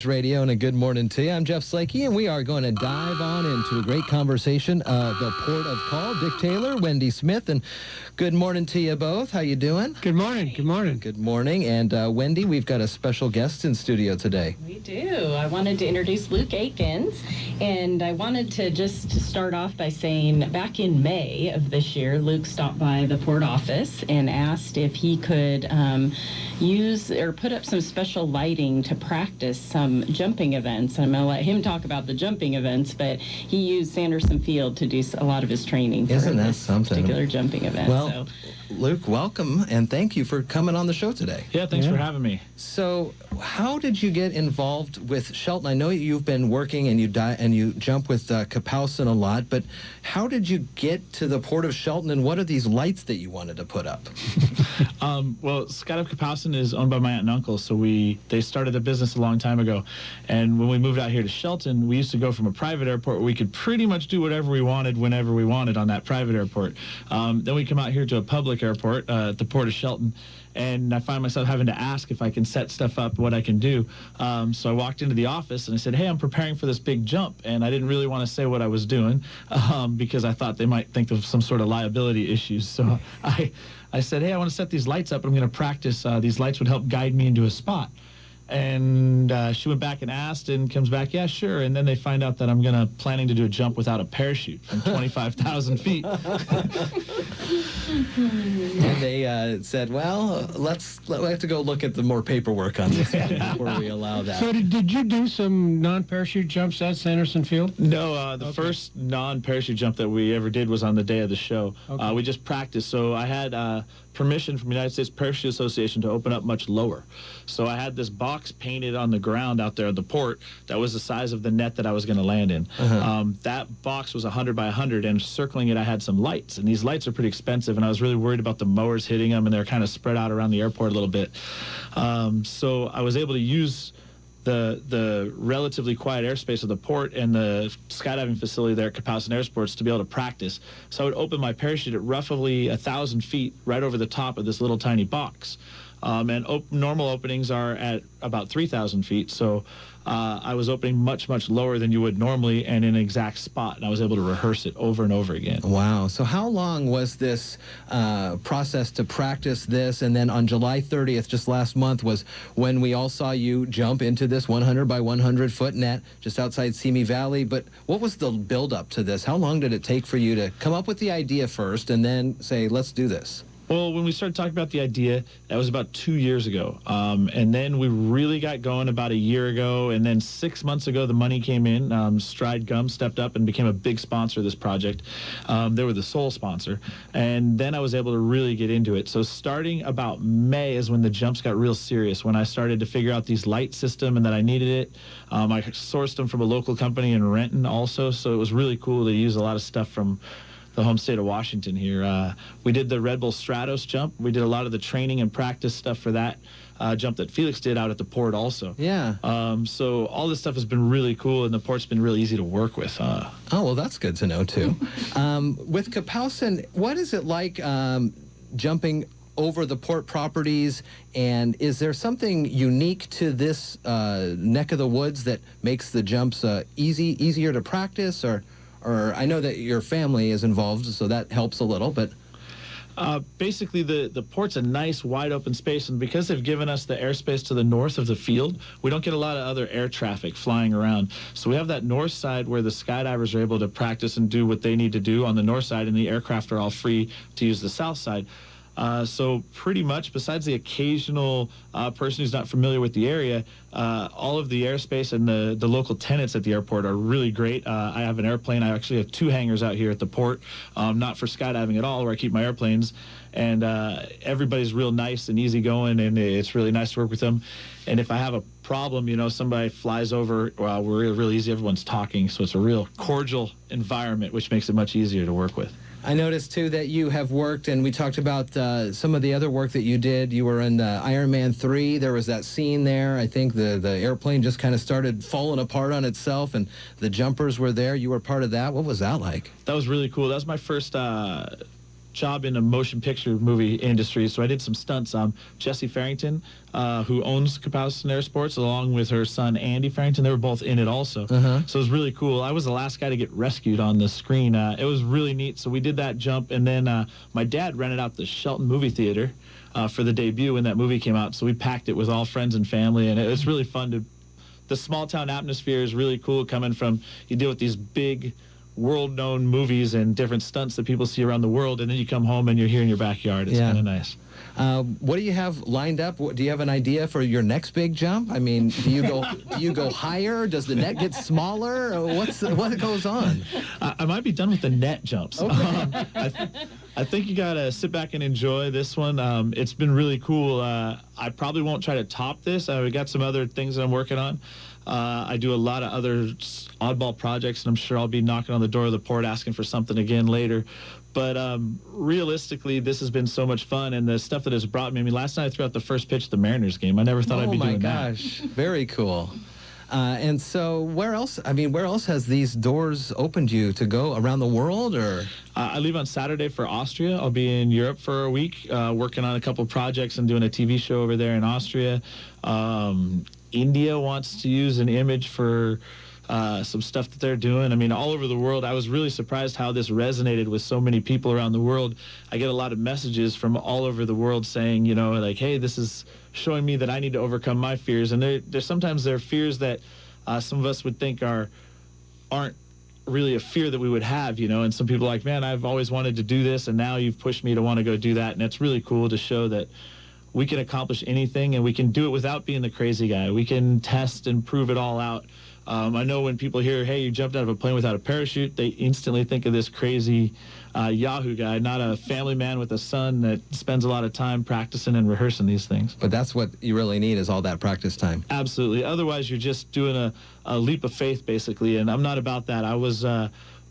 Radio, and a good morning to you. I'm Jeff Slakey, and we are going to dive on into a great conversation of the Port of Call. Dick Taylor, Wendy Smith, and good morning to you both. How you doing? Good morning. Good morning. Good morning. And Wendy, we've got a special guest in studio today. We do. I wanted to introduce Luke Akins, and I wanted to just start off by saying back in May of this year, Luke stopped by the port office and asked if he could use or put up some special lighting to practice some jumping events. I'm going to let him talk about the jumping events, but he used Sanderson Field to do a lot of his training for this particular jumping event. Well, Luke, welcome, and thank you for coming on the show today. Yeah, thanks for having me. So, how did you get involved with Shelton? I know you've been working and you jump with Kapowsin a lot, but how did you get to the Port of Shelton, and what are these lights that you wanted to put up? Well, Skydive Kapowsin is owned by my aunt and uncle, so they started a business a long time ago. And when we moved out here to Shelton, we used to go from a private airport where we could pretty much do whatever we wanted whenever we wanted on that private airport. Then we come out here to a public airport at the Port of Shelton, and I find myself having to ask if I can set stuff up, what I can do. So I walked into the office and I said, hey, I'm preparing for this big jump. And I didn't really want to say what I was doing because I thought they might think of some sort of liability issues. So I said, hey, I want to set these lights up. I'm going to practice. These lights would help guide me into a spot. And she went back and asked and comes back, yeah, sure. And then they find out that I'm planning to do a jump without a parachute from 25,000 feet. And they said, well, we have to go look at the more paperwork on this before we allow that. So did you do some non-parachute jumps at Sanderson Field? No, the first non-parachute jump that we ever did was on the day of the show. Okay. We just practiced. So I had permission from the United States Parachute Association to open up much lower. So I had this box painted on the ground out there at the port that was the size of the net that I was going to land in. That box was 100 by 100, and circling it I had some lights, and these lights are pretty expensive, and I was really worried about the mowers hitting them, and they're kind of spread out around the airport a little bit. So I was able to use the relatively quiet airspace of the port and the skydiving facility there at Kapowsin Airsports to be able to practice. So I would open my parachute at roughly 1,000 feet right over the top of this little tiny box. And normal openings are at about 3,000 feet. So I was opening much, much lower than you would normally and in an exact spot. And I was able to rehearse it over and over again. Wow. So how long was this process to practice this? And then on July 30th, just last month, was when we all saw you jump into this 100 by 100 foot net just outside Simi Valley. But what was the build up to this? How long did it take for you to come up with the idea first and then say, let's do this? Well, when we started talking about the idea, that was about 2 years ago. And then we really got going about a year ago. And then 6 months ago, the money came in. Stride Gum stepped up and became a big sponsor of this project. They were the sole sponsor. And then I was able to really get into it. So starting about May is when the jumps got real serious, when I started to figure out these light system and that I needed it. I sourced them from a local company in Renton also. So it was really cool to use a lot of stuff from the home state of Washington here. We did the Red Bull Stratos jump. We did a lot of the training and practice stuff for that jump that Felix did out at the port also. Yeah. So all this stuff has been really cool, and the port's been really easy to work with. Oh, well, that's good to know, too. With Kapowsin, what is it like jumping over the port properties, and is there something unique to this neck of the woods that makes the jumps easier to practice, or I know that your family is involved, so that helps a little, but... Basically, the port's a nice, wide open space, and because they've given us the airspace to the north of the field, we don't get a lot of other air traffic flying around. So we have that north side where the skydivers are able to practice and do what they need to do on the north side, and the aircraft are all free to use the south side. So pretty much, besides the occasional person who's not familiar with the area, all of the airspace and the local tenants at the airport are really great. I have an airplane. I actually have 2 hangars out here at the port, not for skydiving at all, where I keep my airplanes. And everybody's real nice and easygoing, and it's really nice to work with them. And if I have a problem, you know, somebody flies over, we're really easy. Everyone's talking, so it's a real cordial environment, which makes it much easier to work with. I noticed, too, that you have worked, and we talked about some of the other work that you did. You were in Iron Man 3. There was that scene there. I think the airplane just kind of started falling apart on itself, and the jumpers were there. You were part of that. What was that like? That was really cool. That was my first job in the motion picture movie industry, so I did some stunts. Jesse Farrington, who owns Kapowsin Air Sports, along with her son Andy Farrington, they were both in it also. So it was really cool. I was the last guy to get rescued on the screen. It was really neat. So we did that jump, and then my dad rented out the Shelton movie theater for the debut when that movie came out. So we packed it with all friends and family, and it was really fun to. The small town atmosphere is really cool, coming from, you deal with these big world-known movies and different stunts that people see around the world, and then you come home and you're here in your backyard. It's kind of nice. What do you have lined up? Do you have an idea for your next big jump? I mean, do you go higher? Does the net get smaller? Or what goes on? I might be done with the net jumps. Okay. I think you gotta sit back and enjoy this one. It's been really cool. I probably won't try to top this. We got some other things that I'm working on. I do a lot of other oddball projects, and I'm sure I'll be knocking on the door of the port asking for something again later. But realistically, this has been so much fun, and the stuff that has brought me. I mean, last night I threw out the first pitch of the Mariners game. I never thought I'd be doing that. Oh my gosh, very cool. And so, where else? I mean, where else has these doors opened you to go around the world, or? I leave on Saturday for Austria. I'll be in Europe for a week, working on a couple projects and doing a TV show over there in Austria. India wants to use an image for some stuff that they're doing. I mean, all over the world. I was really surprised how this resonated with so many people around the world. I get a lot of messages from all over the world saying, you know, like, hey, this is showing me that I need to overcome my fears. And there's sometimes there are fears that some of us would think aren't really a fear that we would have, you know, and some people are like, man, I've always wanted to do this, and now you've pushed me to want to go do that. And it's really cool to show that we can accomplish anything, and we can do it without being the crazy guy. We can test and prove it all out. I know when people hear, hey, you jumped out of a plane without a parachute, they instantly think of this crazy Yahoo guy, not a family man with a son that spends a lot of time practicing and rehearsing these things. But that's what you really need, is all that practice time. Absolutely. Otherwise, you're just doing a leap of faith, basically, and I'm not about that. I was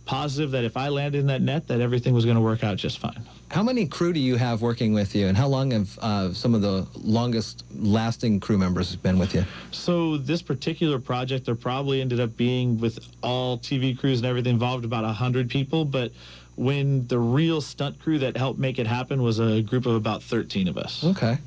positive that if I landed in that net, that everything was going to work out just fine. How many crew do you have working with you, and how long have some of the longest-lasting crew members been with you? So this particular project, there probably ended up being, with all TV crews and everything involved, about 100 people, but when the real stunt crew that helped make it happen was a group of about 13 of us. Okay.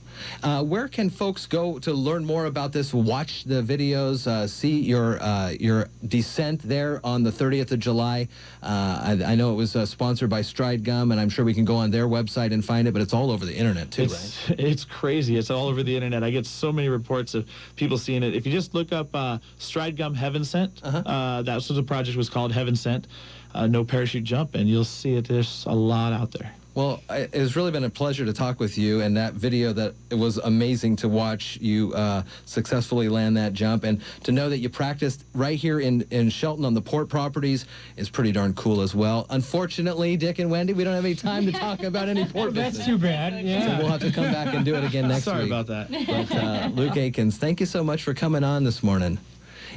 Where can folks go to learn more about this, watch the videos, see your descent there on the 30th of July? I know it was sponsored by Stride Gum, and I'm sure we can go on their website and find it, but it's all over the internet too, right? It's crazy. It's all over the internet. I get so many reports of people seeing it. If you just look up Stride Gum Heaven Sent, that's what the project was called, Heaven Sent, no parachute jump, and you'll see it. There's a lot out there. Well, it has really been a pleasure to talk with you, and that video, that it was amazing to watch you successfully land that jump, and to know that you practiced right here in Shelton on the port properties is pretty darn cool as well. Unfortunately, Dick and Wendy, we don't have any time to talk about any port business. That's too bad. Yeah. So we'll have to come back and do it again next week. Sorry about that. But Luke Aikens, thank you so much for coming on this morning.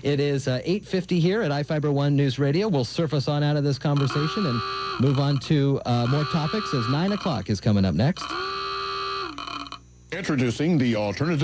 It is 8:50 here at iFiber One News Radio. We'll surface on out of this conversation and move on to more topics as 9 o'clock is coming up next. Introducing the alternative.